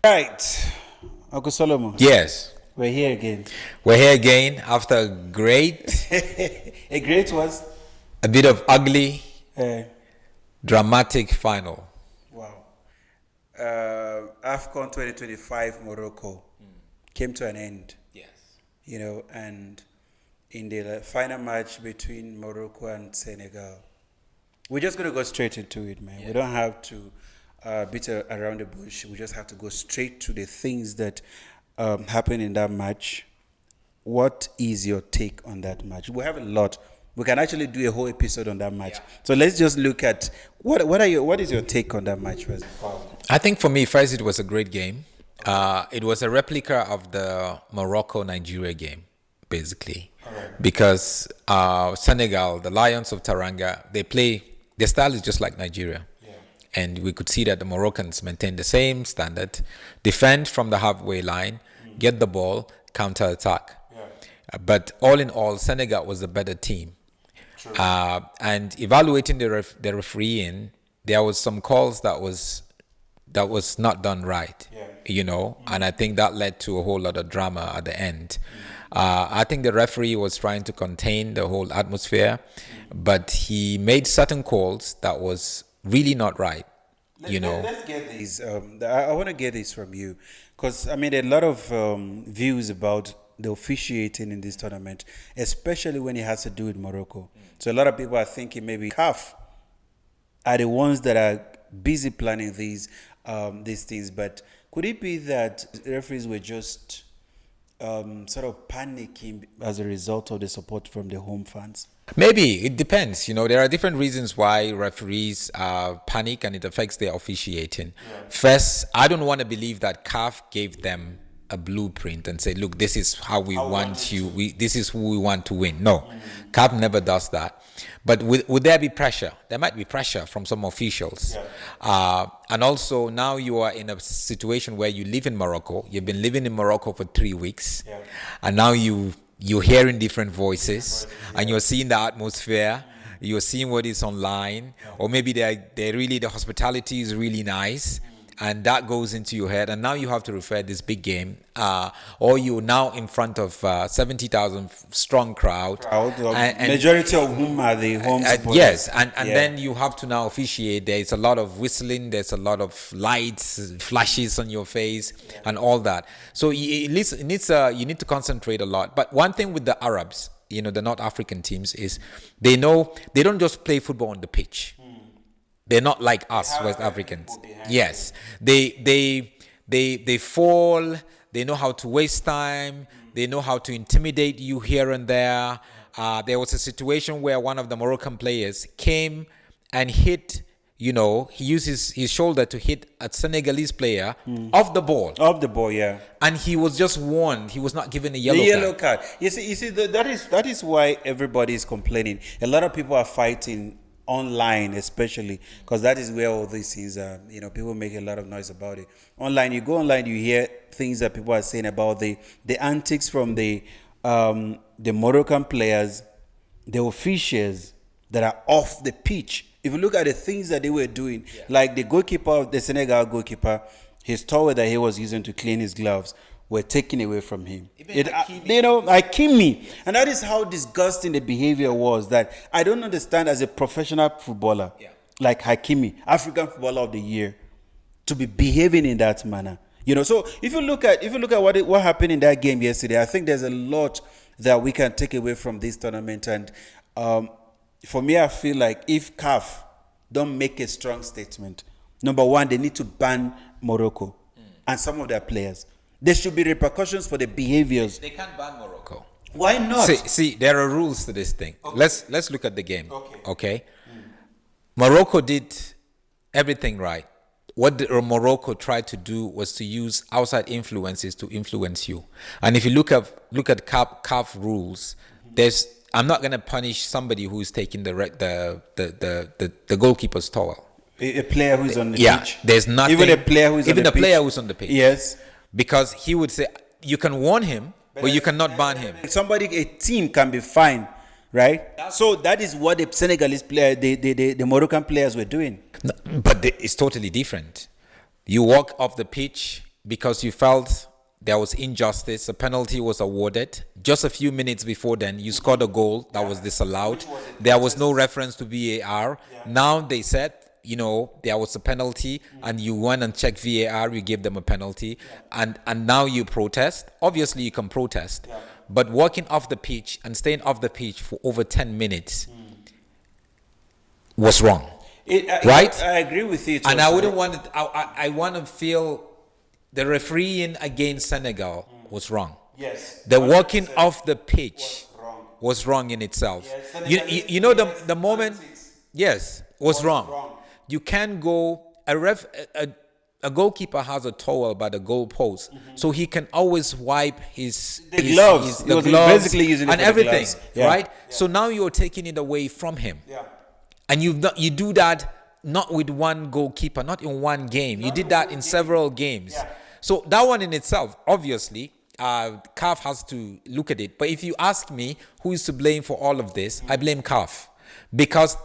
Right, Uncle Solomon. Yes, We're here again. we're here again after a great, A great was. a bit of ugly, Uh, dramatic final. wow. AFCON 2025 Morocco came to an end, Yes. and in the final match between Morocco and Senegal, we're just going to go straight into it, man. We don't have to beat around the bush. We just have to go straight to the things that happened in that match. What is your take on that match? We have a lot. We can actually do a whole episode on that match. So let's just look at what is your take on that match first? I think for me, first, it was a great game. It was a replica of the Morocco-Nigeria game, basically. Because Senegal, the Lions of Taranga, their style is just like Nigeria. And we could see that the Moroccans maintain the same standard, defend from the halfway line, get the ball, counter-attack. But all in all, Senegal was the better team. And evaluating the refereeing, there was some calls that was not done right, and I think that led to a whole lot of drama at the end. I think the referee was trying to contain the whole atmosphere, but he made certain calls that was really not right. Let's get these. I want to get this from you because there are a lot of views about the officiating in this tournament, especially when it has to do with Morocco. So a lot of people are thinking maybe CAF are the ones that are busy planning these things. But could it be that referees were just sort of panicking as a result of the support from the home fans? Maybe it depends. There are different reasons why referees panic and it affects their officiating. First, I don't want to believe that CAF gave them a blueprint and say, look, this is how we want you. This is who we want to win. No, CAF never does that. But would there be pressure? There might be pressure from some officials. And also now you are in a situation where you live in Morocco. You've been living in Morocco for 3 weeks. And now you're hearing different voices and you're seeing the atmosphere. You're seeing what is online, or maybe the hospitality is really nice. And that goes into your head, and now you have to refer this big game, or you're now in front of 70,000 strong crowd, and majority of whom are the home supporters. Yes, and then you have to now officiate. There's a lot of whistling, there's a lot of lights, flashes on your face, and all that. So you need to concentrate a lot. But one thing with the Arabs, the North African teams, is they don't just play football on the pitch. They're not like us, West Africans. Yes, they fall. They know how to waste time. They know how to intimidate you here and there. There was a situation where one of the Moroccan players came and hit. He used his shoulder to hit a Senegalese player off the ball. Off the ball, yeah. And he was just warned. He was not given a yellow card. You see, that is why everybody is complaining. A lot of people are fighting online, especially because that is where all these things are. People make a lot of noise about it. Online, you go online, you hear things that people are saying about the antics from the Moroccan players, the officials that are off the pitch. If you look at the things that they were doing, like the goalkeeper, the Senegal goalkeeper, his towel that he was using to clean his gloves were taken away from him. Hakimi. And that is how disgusting the behavior was, that I don't understand as a professional footballer, like Hakimi, African Footballer of the Year, to be behaving in that manner. So if you look at what happened in that game yesterday, I think there's a lot that we can take away from this tournament. And for me, I feel like if CAF don't make a strong statement, number one, they need to ban Morocco and some of their players. There should be repercussions for the behaviors. They can't ban Morocco. Why not? See, there are rules to this thing. Okay. Let's look at the game. Okay. Morocco did everything right. What Morocco tried to do was to use outside influences to influence you. And if you look at CAF rules, I'm not going to punish somebody who's taking the goalkeeper's towel. A player who's on the pitch. There's nothing. Even a player who's on the pitch. Yes. Because he would say, you can warn him, but you cannot ban him. A team can be fined, right? So that is what the Senegalese player, the Moroccan players were doing. No, but it's totally different. You walk off the pitch, because you felt there was injustice. A penalty was awarded. Just a few minutes before then, you scored a goal that was disallowed. There was no reference to VAR. Now they said, there was a penalty, and you went and checked VAR, you gave them a penalty, and now you protest. Obviously, you can protest, but walking off the pitch and staying off the pitch for over 10 minutes was wrong. Right? I agree with you. And I wouldn't want it. I want to feel the refereeing against Senegal was wrong. Yes. The walking off the pitch was wrong in itself. Yes, the moment. Yes, was wrong. You can't go. A goalkeeper has a towel by the goal post, so he can always wipe his gloves, basically using it and for everything, the gloves. right? Yeah. So now you're taking it away from him. Yeah. And you do that not with one goalkeeper, not in one game. You did that in several games. Yeah. So that one in itself, obviously, CAF has to look at it. But if you ask me who is to blame for all of this, I blame CAF, because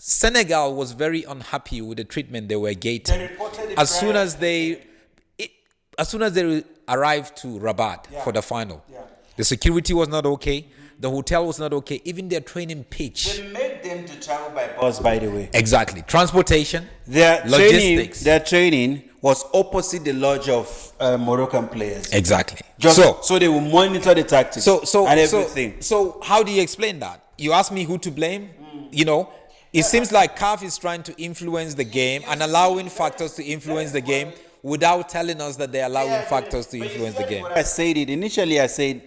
Senegal was very unhappy with the treatment they were getting as soon as they arrived to Rabat for the final. Yeah. The security was not okay. The hotel was not okay. Even their training pitch. They made them to travel by bus, by the way. Exactly. Transportation, logistics. Their training was opposite the lodge of Moroccan players. Exactly. So they will monitor the tactics and everything. So how do you explain that? You ask me who to blame? It seems like CAF is trying to influence the game and allowing factors to influence the game without telling us that they're allowing factors to influence the game. I said it. Initially, I said,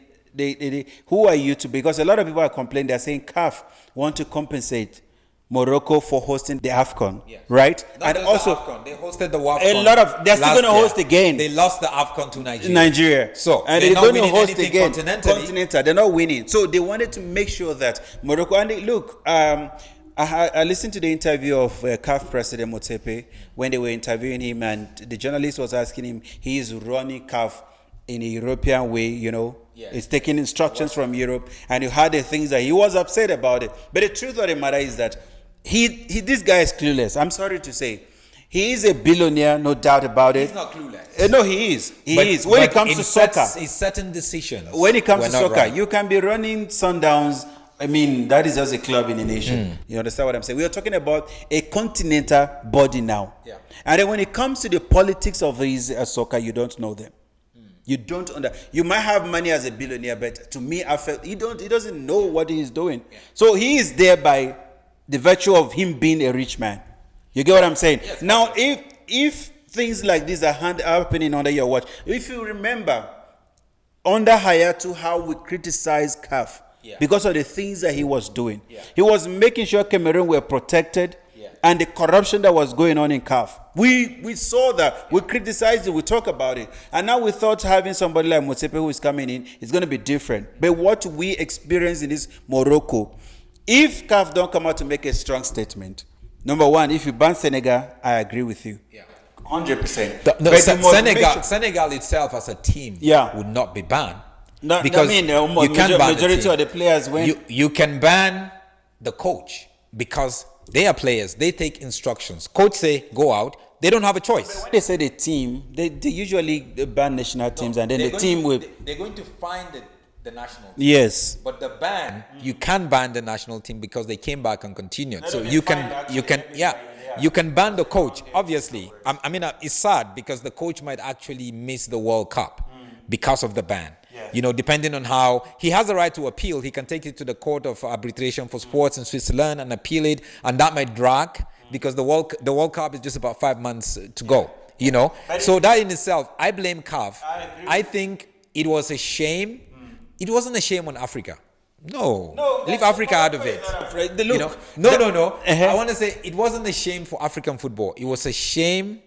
who are you to? Because a lot of people are complaining. They're saying CAF want to compensate Morocco for hosting the AFCON, right? And also, they hosted the AFCON. They're still going to host again. They lost the AFCON to Nigeria. So, and they're going to host again. Continental. They're not winning. So they wanted to make sure that Morocco, and I listened to the interview of CAF President Motsepe when they were interviewing him, and the journalist was asking him, he is running CAF in a European way, He's taking instructions from Europe, and you heard the things that he was upset about it. But the truth of the matter is that this guy is clueless. I'm sorry to say. He is a billionaire, no doubt about it. He's not clueless. No, he is. He is. When it comes to soccer. It's certain decisions. When it comes to soccer, you can be running Sundowns. I mean, that is just a club in a nation. You understand what I'm saying? We are talking about a continental body now. Yeah. And then when it comes to the politics of his soccer, you don't know them. You don't you might have money as a billionaire, but to me, I felt he doesn't know what he is doing. Yeah. So he is there by the virtue of him being a rich man. You get what I'm saying? Yes, now, if things like this are happening under your watch, if you remember under Hayatu how we criticized CAF. Yeah. Because of the things that he was doing. Yeah. He was making sure Cameroon were protected, and the corruption that was going on in CAF. We saw that. We criticized it. We talked about it. And now we thought having somebody like Motsepe who is coming in is going to be different. But what we experienced in this Morocco, if CAF don't come out to make a strong statement, number one, if you ban Senegal, I agree with you. Yeah. 100%. Senegal itself as a team would not be banned. Because majority of the players you can ban the coach because they are players. They take instructions. Coach say go out. They don't have a choice. But when they say the team, they usually ban national teams, and then the team will. They're going to find the national team. Yes. But the ban, you can ban the national team because they came back and continued. So you can ban the coach. Obviously, I mean it's sad because the coach might actually miss the World Cup because of the ban. Yeah. Depending on how he has a right to appeal, he can take it to the Court of Arbitration for Sports in Switzerland and appeal it, and that might drag because the World Cup is just about 5 months to go. So that in itself, I blame CAF. I think it was a shame. It wasn't a shame on Africa. No, leave Africa out of it. No. I want to say it wasn't a shame for African football. It was a shame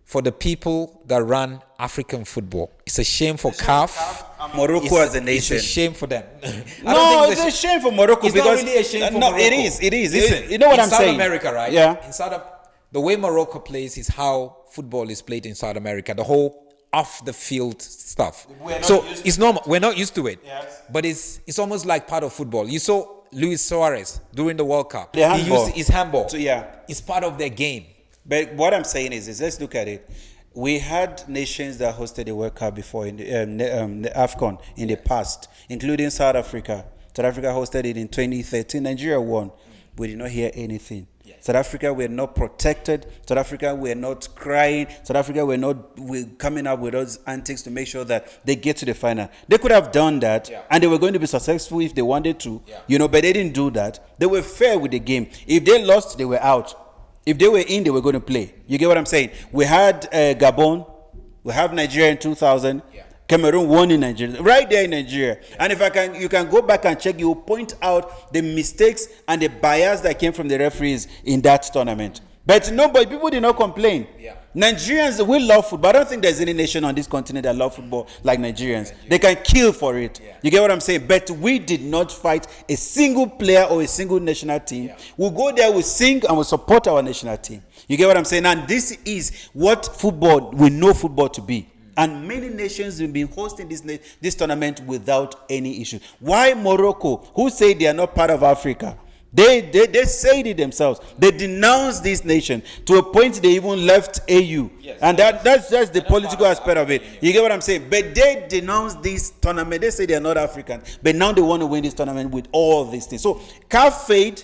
for the people that run African football. It's a shame for CAF. Morocco as a nation. It's a shame for them. It's a shame for Morocco because not really a shame for Morocco. It is. Listen, you know what I'm saying? In South America, right? Yeah. The way Morocco plays is how football is played in South America. The whole off the field stuff. It's normal. We're not used to it. Yes. But it's almost like part of football. You saw Luis Suarez during the World Cup. He used his handball. So, yeah. It's part of their game. But what I'm saying is let's look at it. We had nations that hosted the World Cup before in the AFCON in the past, including South Africa. South Africa hosted it in 2013. Nigeria won. We did not hear anything. South Africa were not protected. South Africa were not crying. South Africa were not coming up with those antics to make sure that they get to the final. They could have done that, and they were going to be successful if they wanted to, but they didn't do that. They were fair with the game. If they lost, they were out. If they were in, they were going to play. You get what I'm saying? We had Gabon. We have Nigeria in 2000. Cameroon won in Nigeria, right there in Nigeria. And if you can go back and check, you will point out the mistakes and the bias that came from the referees in that tournament. But people did not complain. Nigerians, we love football. I don't think there's any nation on this continent that love football like Nigerians. They can kill for it. You get what I'm saying? But we did not fight a single player or a single national team. We'll go there, we'll sing, and we'll support our national team. You get what I'm saying? And this is what football, we know football to be. And many nations have been hosting this tournament without any issues. Why Morocco, who say they are not part of Africa? They said it themselves. They denounced this nation to a point they even left AU. And that's the political aspect of it. You get what I'm saying? But they denounced this tournament. They say they are not African. But now they want to win this tournament with all these things. So CAF fade,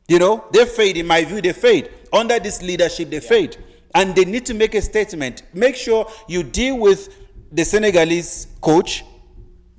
they fade. In my view, they fade. Under this leadership, they fade. And they need to make a statement. Make sure you deal with the Senegalese coach.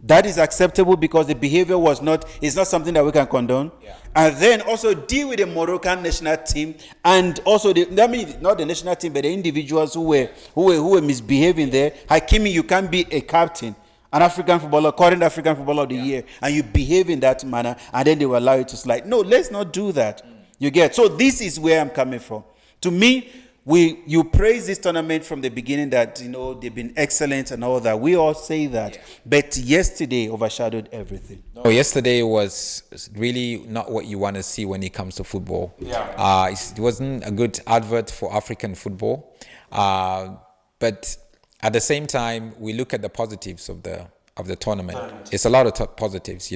That is acceptable because the behavior is not something that we can condone. And then also deal with the Moroccan national team and also not the national team, but the individuals who were misbehaving there. Hakimi, you can't be a captain, an African footballer, current African footballer of the year, and you behave in that manner, and then they will allow you to slide. No, let's not do that. You get? So this is where I'm coming from. To me, you praise this tournament from the beginning that they've been excellent and all that. We all say that, but yesterday overshadowed everything. No, yesterday was really not what you want to see when it comes to football. It wasn't a good advert for African football, but at the same time, we look at the positives of the tournament. It's a lot of positives,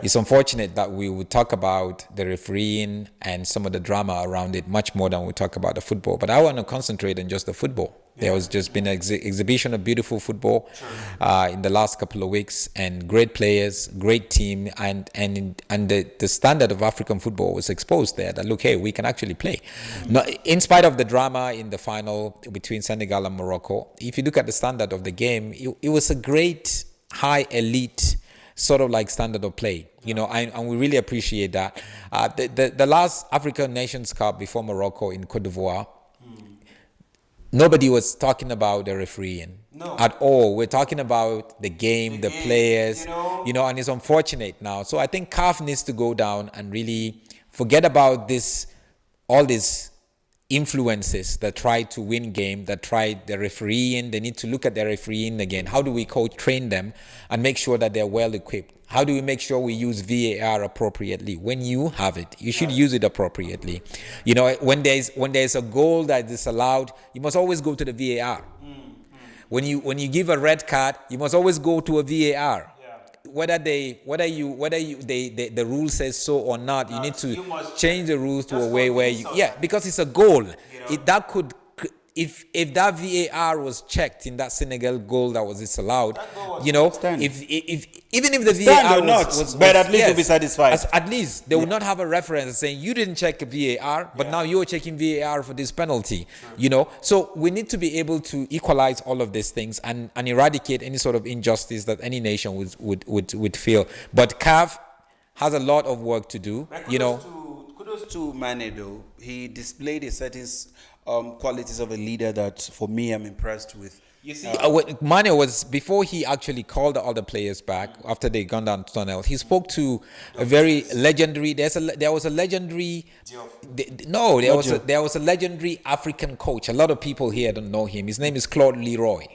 It's unfortunate that we would talk about the refereeing and some of the drama around it much more than we talk about the football. But I want to concentrate on just the football. There was just been an exhibition of beautiful football in the last couple of weeks, and great players, great team, and the standard of African football was exposed there. That look, hey, we can actually play. Now, in spite of the drama in the final between Senegal and Morocco, if you look at the standard of the game, it was a great high elite sort of like standard of play, and we really appreciate that. The last African Nations Cup before Morocco in Cote d'Ivoire, nobody was talking about the refereeing at all. We're talking about the game, the players, and it's unfortunate now. So I think CAF needs to go down and really forget about all these influences that try to win game, that try the refereeing. They need to look at their refereeing again. How do we train them and make sure that they're well equipped? How do we make sure we use VAR appropriately? When you have it, you should use it appropriately. When there's a goal that is allowed, you must always go to the VAR. When you give a red card, you must always go to a VAR. Whether the rule says so or not, you need to change the rules to a way where because it's a goal. If that VAR was checked in that Senegal goal that was disallowed, even if the VAR was but at least they'll be satisfied. At least they will not have a reference saying you didn't check VAR, but now you're checking VAR for this penalty. So we need to be able to equalize all of these things and eradicate any sort of injustice that any nation would feel. But CAF has a lot of work to do. Kudos to Mane though. He displayed a certain qualities of a leader that, for me, I'm impressed with. You see, Mane was, before he actually called all the players back after they gone down tunnel, he spoke to a very legendary. There was a legendary African coach. A lot of people here don't know him. His name is Claude Leroy.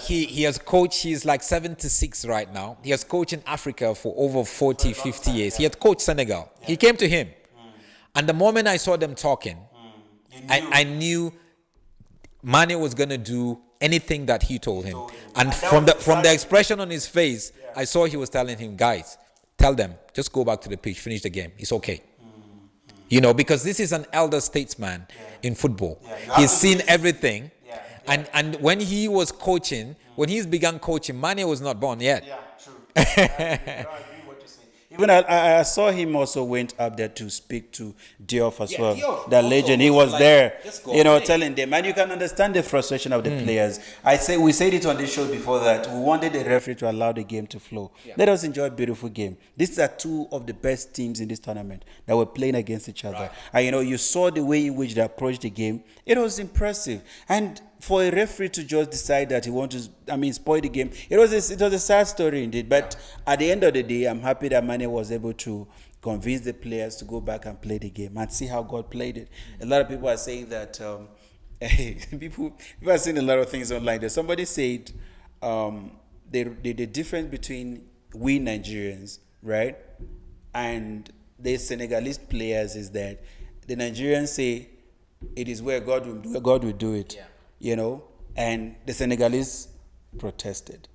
He has coached. He's like 76 right now. He has coached in Africa for over 40, 50 years. He had coached Senegal. He came to him, and the moment I saw them talking, I knew Mane was going to do anything that he told him. And from the expression on his face, I saw he was telling him, guys, tell them, just go back to the pitch, finish the game. It's okay. You know, because this is an elder statesman in football. Yeah, He's seen everything. Yeah. And when he was coaching, when he's began coaching, Mane was not born yet. Yeah, true. I agree what you say. Even I saw him also went up there to speak to Diop as well. Diop That also legend. He was was like, there, "Just go play." telling them. And you can understand the frustration of the players. We said it on the show before that we wanted the referee to allow the game to flow. Let us enjoy a beautiful game. These are two of the best teams in this tournament that were playing against each other. And you saw the way in which they approached the game. It was impressive. And for a referee to just decide that he wants to, spoil the game, it was a sad story indeed. But at the end of the day, I'm happy that Mane was able to convince the players to go back and play the game and see how God played it. A lot of people are saying that people are saying a lot of things online. There, somebody said the difference between we Nigerians, right, and the Senegalese players is that the Nigerians say it is where God will do it. And the Senegalese protested.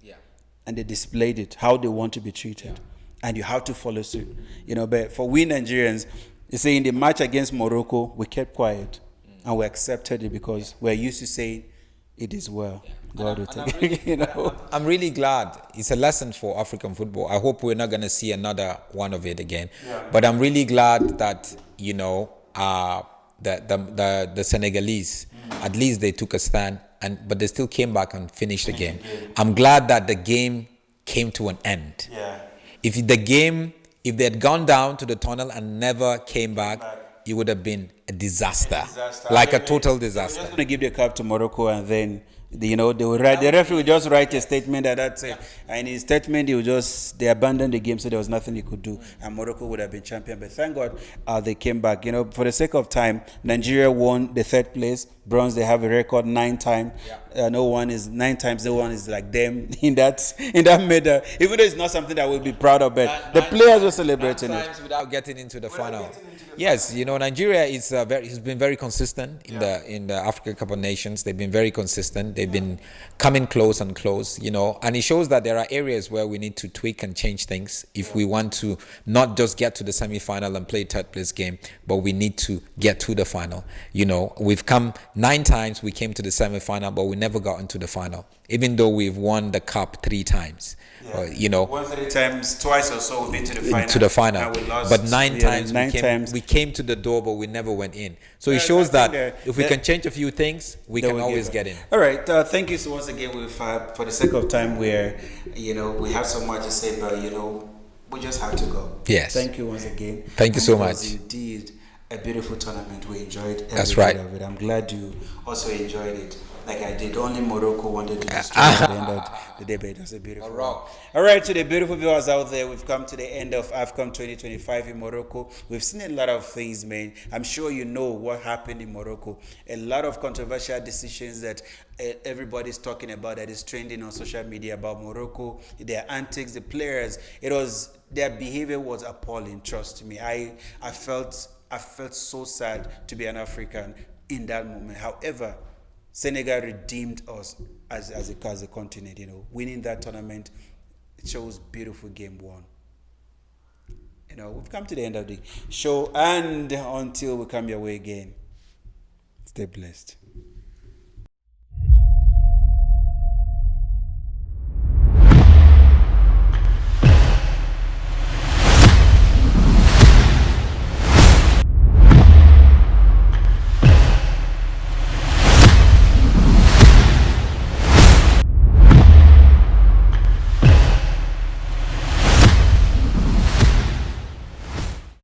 And they displayed it, how they want to be treated. And you have to follow suit. But for we Nigerians, you see, in the match against Morocco, we kept quiet. And we accepted it because we're used to saying, it is well. God will take it. I'm really glad. It's a lesson for African football. I hope we're not going to see another one of it again. But I'm really glad that, the Senegalese, at least they took a stand, but they still came back and finished the game. I'm glad that the game came to an end. If they had gone down to the tunnel and never came back, it would have been a disaster. Like a total disaster. I'm just going to give the cup to Morocco, and then they will write. The referee will just write a statement that's it. And in his statement, they abandoned the game, so there was nothing he could do, and Morocco would have been champion. But thank God they came back. For the sake of time, Nigeria won the third place, bronze. They have a record 9 times. 9 times. No one is like them in that medal. Even though it's not something that we'll be proud of, but the players were celebrating 9 times without getting into the final. Yes, Nigeria has been very consistent in the Africa Cup of Nations. They've been very consistent. They've been coming close and close, and it shows that there are areas where we need to tweak and change things if we want to not just get to the semi-final and play third place game, but we need to get to the final. We've come 9 times, we came to the semi-final, but we never got into the final, even though we've won the cup 3 times. 1-3 times, twice or so we've been to the final. And we lost. But 9 times we came to the door, but we never went in. So it shows that if we can change a few things, we can always get in. All right, thank you so once again. For the sake of time, we have so much to say, but we just have to go. Yes. Thank you once again. Thank you so much. It was indeed a beautiful tournament. We enjoyed every That's right. bit of it. I'm glad you also enjoyed it. Like I did. Only Morocco wanted to destroy at the end of the debate. That's a beautiful one. All right, to the beautiful viewers out there, we've come to the end of AFCON 2025 in Morocco. We've seen a lot of things, man. I'm sure you know what happened in Morocco. A lot of controversial decisions that everybody's talking about, that is trending on social media about Morocco, their antics, the players. Their behavior was appalling. Trust me. I felt so sad to be an African in that moment. However, Senegal redeemed us as a continent. Winning that tournament, it shows beautiful game won. We've come to the end of the show, and until we come your way again, stay blessed.